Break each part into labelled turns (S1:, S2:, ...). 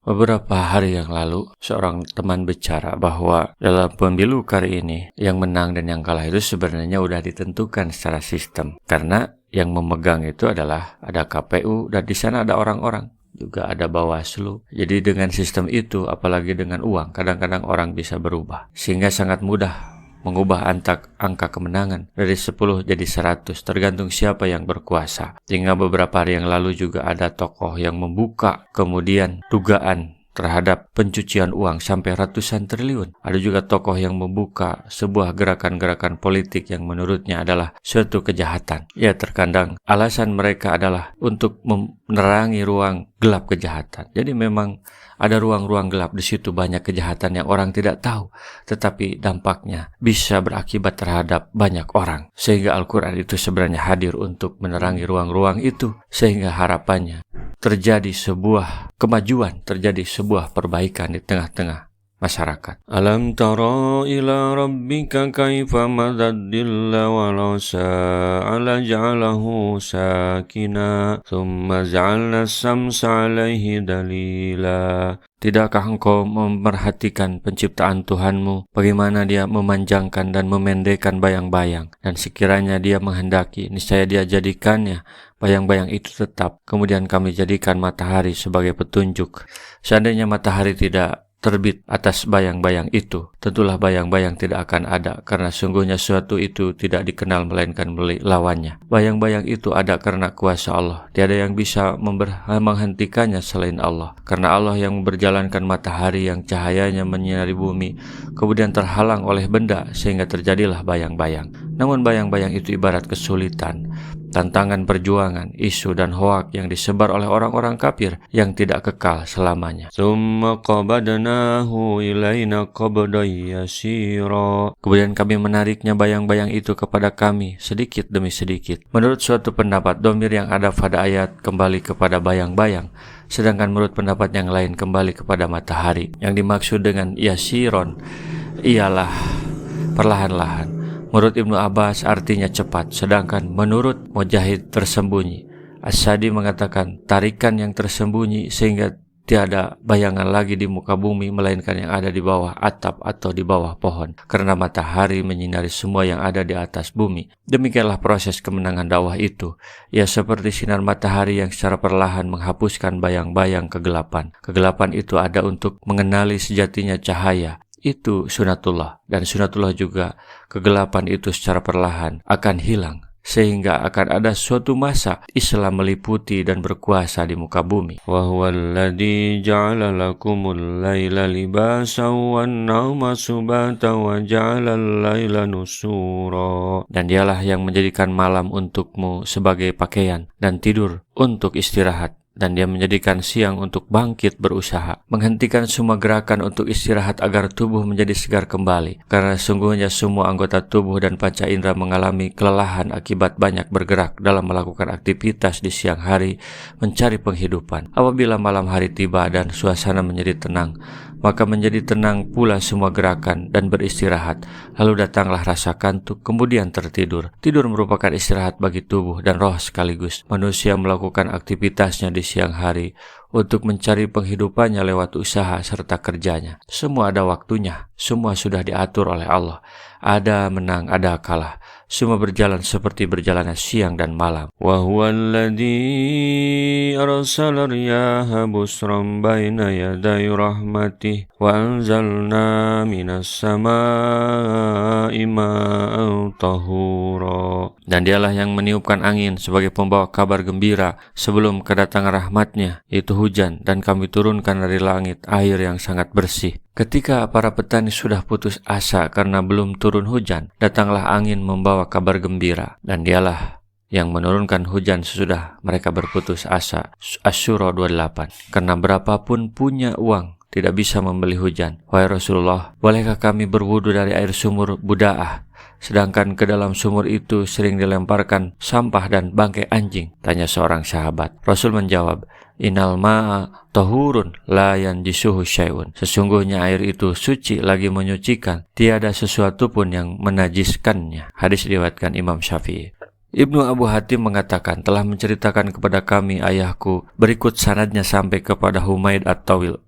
S1: Beberapa hari yang lalu, seorang teman bicara bahwa dalam pemilu kali ini, yang menang dan yang kalah itu sebenarnya udah ditentukan secara sistem. Karena yang memegang itu adalah ada KPU dan di sana ada orang-orang. Juga ada Bawaslu. Jadi dengan sistem itu, apalagi dengan uang, kadang-kadang orang bisa berubah. Sehingga sangat mudah mengubah angka kemenangan dari 10 jadi 100 tergantung siapa yang berkuasa. Sehingga beberapa hari yang lalu juga ada tokoh yang membuka kemudian dugaan terhadap pencucian uang sampai ratusan triliun. Ada juga tokoh yang membuka sebuah gerakan-gerakan politik yang menurutnya adalah suatu kejahatan. Ya, terkadang alasan mereka adalah untuk menerangi ruang gelap kejahatan. Jadi memang ada ruang-ruang gelap di situ, banyak kejahatan yang orang tidak tahu, tetapi dampaknya bisa berakibat terhadap banyak orang. Sehingga Al-Quran itu sebenarnya hadir untuk menerangi ruang-ruang itu, sehingga harapannya terjadi sebuah kemajuan, terjadi sebuah perbaikan di tengah-tengah masyarakat. Alam tara ila rabbika kaifa madaddilla walau sa'ala ja'alahu sakina thumma ja'alna samsa alaihi dalila. Tidakkah engkau memperhatikan penciptaan Tuhanmu, bagaimana dia memanjangkan dan memendekkan bayang-bayang, dan sekiranya dia menghendaki, niscaya dia jadikannya bayang-bayang itu tetap. Kemudian kami jadikan matahari sebagai petunjuk. Seandainya matahari tidak terbit atas bayang-bayang itu, tentulah bayang-bayang tidak akan ada, karena sungguhnya sesuatu itu tidak dikenal melainkan lawannya. Bayang-bayang itu ada karena kuasa Allah. Tiada yang bisa menghentikannya selain Allah. Karena Allah yang berjalankan matahari yang cahayanya menyinari bumi, kemudian terhalang oleh benda sehingga terjadilah bayang-bayang. Namun bayang-bayang itu ibarat kesulitan, tantangan perjuangan, isu dan hoak yang disebar oleh orang-orang kafir yang tidak kekal selamanya. Tsumma qabadnahu ilaina qabdan yasira. Kemudian kami menariknya bayang-bayang itu kepada kami sedikit demi sedikit. Menurut suatu pendapat, dhamir yang ada pada ayat kembali kepada bayang-bayang, sedangkan menurut pendapat yang lain kembali kepada matahari. Yang dimaksud dengan yasiron ialah perlahan-lahan. Menurut Ibnu Abbas artinya cepat, sedangkan menurut Mujahid tersembunyi. As-Sadi mengatakan tarikan yang tersembunyi sehingga tiada bayangan lagi di muka bumi melainkan yang ada di bawah atap atau di bawah pohon, karena matahari menyinari semua yang ada di atas bumi. Demikianlah proses kemenangan dakwah itu. Ya, seperti sinar matahari yang secara perlahan menghapuskan bayang-bayang kegelapan. Kegelapan itu ada untuk mengenali sejatinya cahaya. Itu sunatullah, dan sunatullah juga kegelapan itu secara perlahan akan hilang, sehingga akan ada suatu masa Islam meliputi dan berkuasa di muka bumi. Wa huwallazi ja'ala lakumul laila libasan wan nauma subata wa ja'alal laila nusura. Dan dialah yang menjadikan malam untukmu sebagai pakaian dan tidur untuk istirahat. Dan dia menjadikan siang untuk bangkit berusaha, menghentikan semua gerakan untuk istirahat agar tubuh menjadi segar kembali. Karena sungguhnya semua anggota tubuh dan panca indera mengalami kelelahan akibat banyak bergerak dalam melakukan aktivitas di siang hari mencari penghidupan. Apabila malam hari tiba dan suasana menjadi tenang, maka menjadi tenang pula semua gerakan dan beristirahat. Lalu datanglah rasa kantuk, kemudian tertidur. Tidur merupakan istirahat bagi tubuh dan roh sekaligus. Manusia melakukan aktivitasnya di siang hari untuk mencari penghidupannya lewat usaha serta kerjanya. Semua ada waktunya, semua sudah diatur oleh Allah. Ada menang, ada kalah. Semua berjalan seperti berjalannya siang dan malam. Wa huwallazi arsala riyaha busran baina yaday rahmatih wa anzalna minas samaa'i ma'an tahura. Dan dialah yang meniupkan angin sebagai pembawa kabar gembira sebelum kedatangan rahmatnya, yaitu hujan, dan kami turunkan dari langit air yang sangat bersih. Ketika para petani sudah putus asa karena belum turun hujan, datanglah angin membawa kabar gembira, dan dialah yang menurunkan hujan sesudah mereka berputus asa. Asy-Syura 28. Karena berapapun punya uang, tidak bisa membeli hujan. Wahai Rasulullah, bolehkah kami berwudu dari air sumur Buda'ah, sedangkan ke dalam sumur itu sering dilemparkan sampah dan bangkai anjing? Tanya seorang sahabat. Rasul menjawab, Innal ma'a tahurun la yanjisuhu syai'un. Sesungguhnya air itu suci lagi menyucikan, tiada sesuatu pun yang menajiskannya. Hadis diriwayatkan Imam Syafi'i. Ibnu Abu Hatim mengatakan, telah menceritakan kepada kami ayahku, berikut sanadnya sampai kepada Humaid at-Tawil.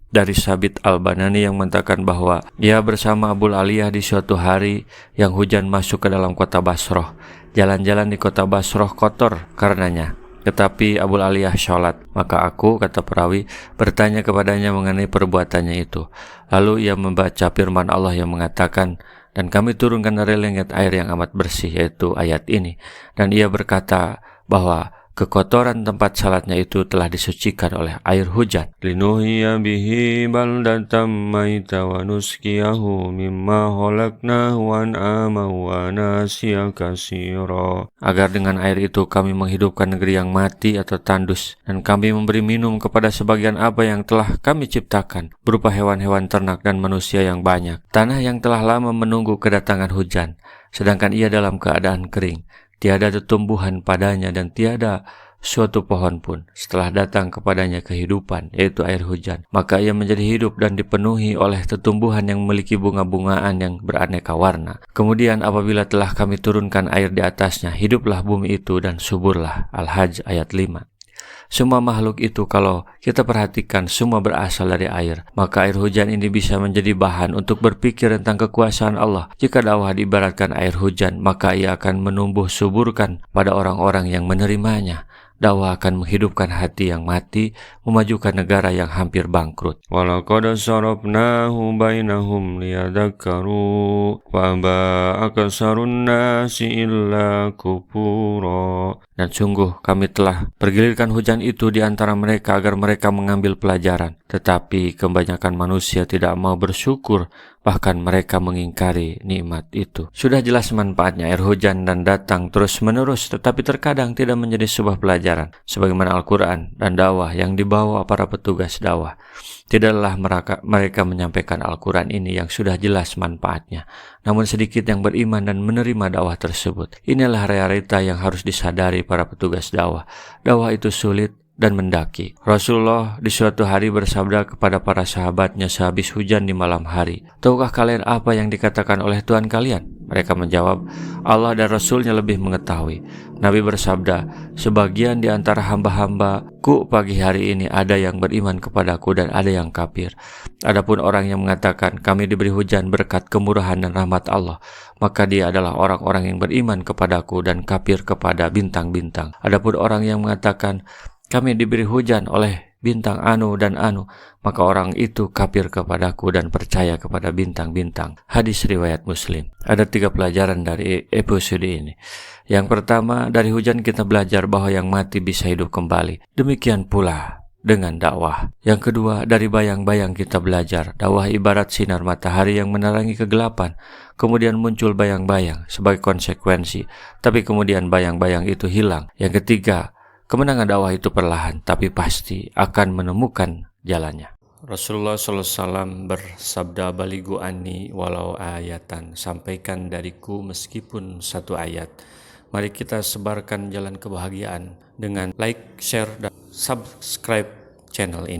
S1: dari Sabit Al-Banani yang mengatakan bahwa ia bersama Abul Aliyah di suatu hari yang hujan masuk ke dalam kota Basroh. Jalan-jalan di kota Basroh kotor karenanya. Tetapi Abul Aliyah sholat. Maka aku, kata perawi, bertanya kepadanya mengenai perbuatannya itu. Lalu ia membaca firman Allah yang mengatakan, dan kami turunkan dari langit air yang amat bersih, yaitu ayat ini. Dan ia berkata bahwa kekotoran tempat salatnya itu telah disucikan oleh air hujan. Linuhiya bihi baldatan maita wa nuskiyahu mimma khalaqnahu an'ama wa nasiya katsira. Agar dengan air itu kami menghidupkan negeri yang mati atau tandus, dan kami memberi minum kepada sebagian apa yang telah kami ciptakan, berupa hewan-hewan ternak dan manusia yang banyak. Tanah yang telah lama menunggu kedatangan hujan, sedangkan ia dalam keadaan kering. Tiada tumbuhan padanya dan tiada suatu pohon pun setelah datang kepadanya kehidupan, yaitu air hujan. Maka ia menjadi hidup dan dipenuhi oleh tumbuhan yang memiliki bunga-bungaan yang beraneka warna. Kemudian apabila telah kami turunkan air di atasnya, hiduplah bumi itu dan suburlah. Al-Hajj ayat 5. Semua makhluk itu kalau kita perhatikan semua berasal dari air. Maka air hujan ini bisa menjadi bahan untuk berpikir tentang kekuasaan Allah. Jika dakwah diibaratkan air hujan, maka ia akan menumbuh suburkan pada orang-orang yang menerimanya. Dakwah akan menghidupkan hati yang mati, memajukan negara yang hampir bangkrut. Walaqad sarafnahu bainahum liyadhakkaru wa aba aksarun nasi illa kufura. Dan sungguh kami telah pergilirkan hujan itu di antara mereka agar mereka mengambil pelajaran. Tetapi kebanyakan manusia tidak mau bersyukur, bahkan mereka mengingkari nikmat itu. Sudah jelas manfaatnya air hujan dan datang terus-menerus, tetapi terkadang tidak menjadi sebuah pelajaran. Sebagaimana Al-Quran dan dakwah yang dibawa para petugas dakwah. Tidaklah mereka menyampaikan Al-Quran ini yang sudah jelas manfaatnya. Namun sedikit yang beriman dan menerima dakwah tersebut. Inilah realita yang harus disadari para petugas dakwah. Dakwah itu sulit dan mendaki. Rasulullah di suatu hari bersabda kepada para sahabatnya sehabis hujan di malam hari, "Tahukah kalian apa yang dikatakan oleh Tuhan kalian?" Mereka menjawab, "Allah dan Rasulnya lebih mengetahui." Nabi bersabda, "Sebagian di antara hamba-hambaku pagi hari ini ada yang beriman kepadaku dan ada yang kafir. Adapun orang yang mengatakan kami diberi hujan berkat kemurahan dan rahmat Allah, maka dia adalah orang-orang yang beriman kepadaku dan kafir kepada bintang-bintang. Adapun orang yang mengatakan kami diberi hujan oleh bintang anu dan anu, maka orang itu kafir kepadaku dan percaya kepada bintang-bintang." Hadis riwayat Muslim. Ada 3 pelajaran dari episode ini. Yang pertama, dari hujan kita belajar bahwa yang mati bisa hidup kembali. Demikian pula dengan dakwah. Yang kedua, dari bayang-bayang kita belajar dakwah ibarat sinar matahari yang menerangi kegelapan. Kemudian muncul bayang-bayang sebagai konsekuensi, tapi kemudian bayang-bayang itu hilang. Yang ketiga, kemenangan dakwah itu perlahan, tapi pasti akan menemukan jalannya. Rasulullah SAW bersabda, "Baligu anni walau ayatan." Sampaikan dariku meskipun satu ayat. Mari kita sebarkan jalan kebahagiaan dengan like, share, dan subscribe channel ini.